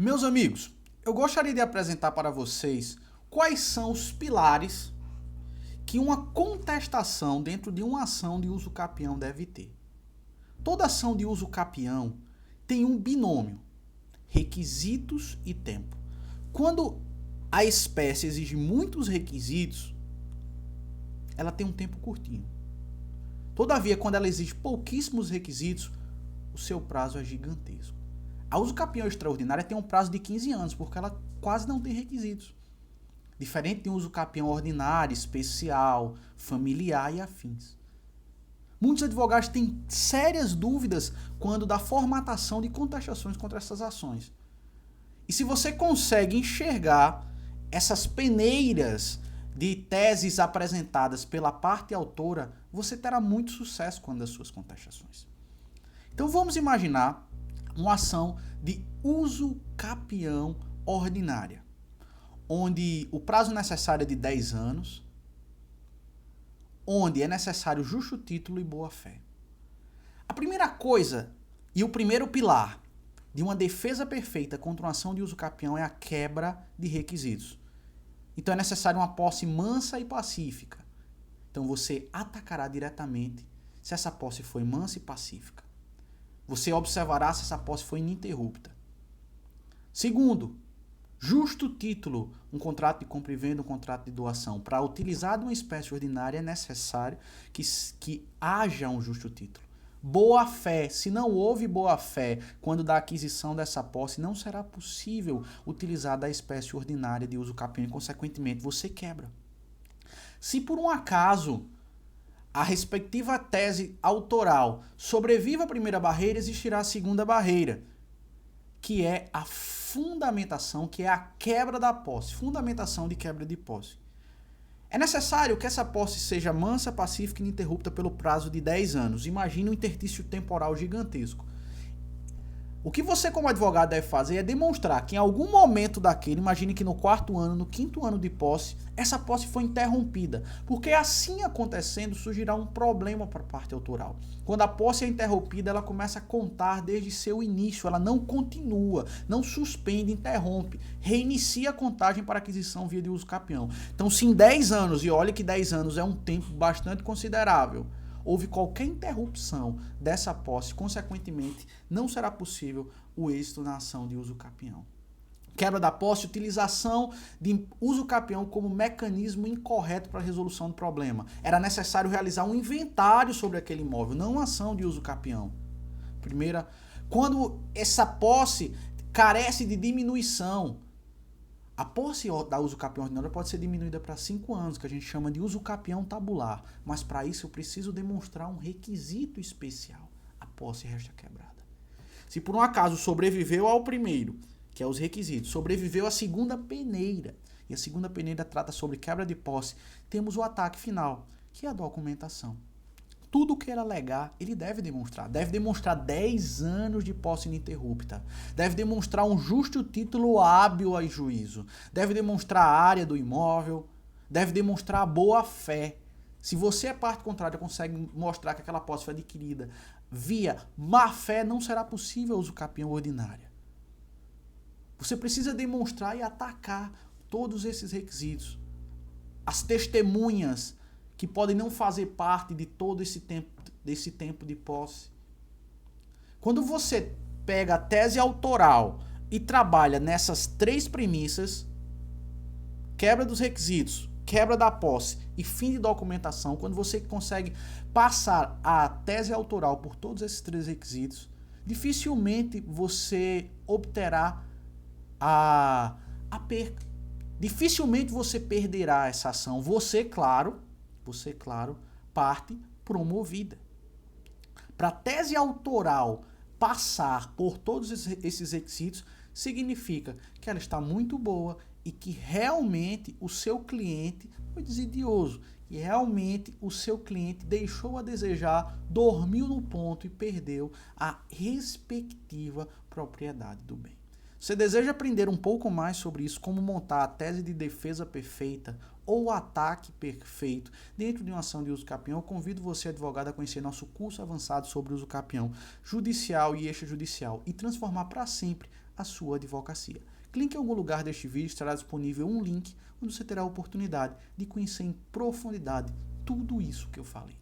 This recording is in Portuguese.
Meus amigos, eu gostaria de apresentar para vocês quais são os pilares que uma contestação dentro de uma ação de uso capião deve ter. Toda ação de uso capião tem um binômio, requisitos e tempo. Quando a espécie exige muitos requisitos, ela tem um tempo curtinho. Todavia, quando ela exige pouquíssimos requisitos, o seu prazo é gigantesco. A uso capião extraordinária tem um prazo de 15 anos, porque ela quase não tem requisitos. Diferente de um uso capião ordinário, especial, familiar e afins. Muitos advogados têm sérias dúvidas quando da formatação de contestações contra essas ações. E se você consegue enxergar essas peneiras de teses apresentadas pela parte autora, você terá muito sucesso quando das suas contestações. Então vamos imaginar uma ação de uso capião ordinária, onde o prazo necessário é de 10 anos, onde é necessário justo título e boa-fé. A primeira coisa e o primeiro pilar de uma defesa perfeita contra uma ação de uso capião é a quebra de requisitos. Então é necessário uma posse mansa e pacífica. Então você atacará diretamente se essa posse foi mansa e pacífica. Você observará se essa posse foi ininterrupta. Segundo, justo título, um contrato de compra e venda, um contrato de doação. Para utilizar de uma espécie ordinária é necessário que haja um justo título. Boa fé, se não houve boa fé quando da aquisição dessa posse, não será possível utilizar da espécie ordinária de uso capião e, consequentemente, você quebra. Se por um acaso a respectiva tese autoral sobrevive à primeira barreira, existirá a segunda barreira, que é a fundamentação, que é a quebra da posse, fundamentação de quebra de posse. É necessário que essa posse seja mansa, pacífica e ininterrupta pelo prazo de 10 anos. Imagine um interstício temporal gigantesco. O que você como advogado deve fazer é demonstrar que em algum momento daquele, imagine que no 4º ano, no 5º ano de posse, essa posse foi interrompida. Porque assim acontecendo, surgirá um problema para a parte autoral. Quando a posse é interrompida, ela começa a contar desde seu início, ela não continua, não suspende, interrompe, reinicia a contagem para aquisição via de uso capião. Então, se em 10 anos, e olha que 10 anos é um tempo bastante considerável, houve qualquer interrupção dessa posse, consequentemente, não será possível o êxito na ação de uso capião. Quebra da posse, utilização de uso capião como mecanismo incorreto para a resolução do problema. Era necessário realizar um inventário sobre aquele imóvel, não uma ação de uso capião. Primeira, quando essa posse carece de diminuição, a posse da uso capião ordinário pode ser diminuída para 5 anos, que a gente chama de uso capião tabular. Mas para isso eu preciso demonstrar um requisito especial. A posse resta quebrada. Se por um acaso sobreviveu ao primeiro, que é os requisitos, sobreviveu à segunda peneira, e a segunda peneira trata sobre quebra de posse, temos o ataque final, que é a documentação. Tudo que ele alegar, ele deve demonstrar. Deve demonstrar 10 anos de posse ininterrupta. Deve demonstrar um justo título hábil a juízo. Deve demonstrar a área do imóvel. Deve demonstrar a boa-fé. Se você é parte contrária, consegue mostrar que aquela posse foi adquirida via má-fé, não será possível uso capião ordinária. Você precisa demonstrar e atacar todos esses requisitos. As testemunhas que podem não fazer parte de todo esse tempo de posse. Quando você pega a tese autoral e trabalha nessas 3 premissas, quebra dos requisitos, quebra da posse e fim de documentação, quando você consegue passar a tese autoral por todos esses 3 requisitos, dificilmente você obterá a perca. Dificilmente você perderá essa ação. Você, claro, parte promovida. Para a tese autoral passar por todos esses requisitos, significa que ela está muito boa e que realmente o seu cliente foi desidioso, e realmente o seu cliente deixou a desejar, dormiu no ponto e perdeu a respectiva propriedade do bem. Você deseja aprender um pouco mais sobre isso, como montar a tese de defesa perfeita ou o ataque perfeito dentro de uma ação de uso capião? Eu convido você, advogado, a conhecer nosso curso avançado sobre uso capião judicial e extrajudicial e transformar para sempre a sua advocacia. Clique em algum lugar deste vídeo, estará disponível um link onde você terá a oportunidade de conhecer em profundidade tudo isso que eu falei.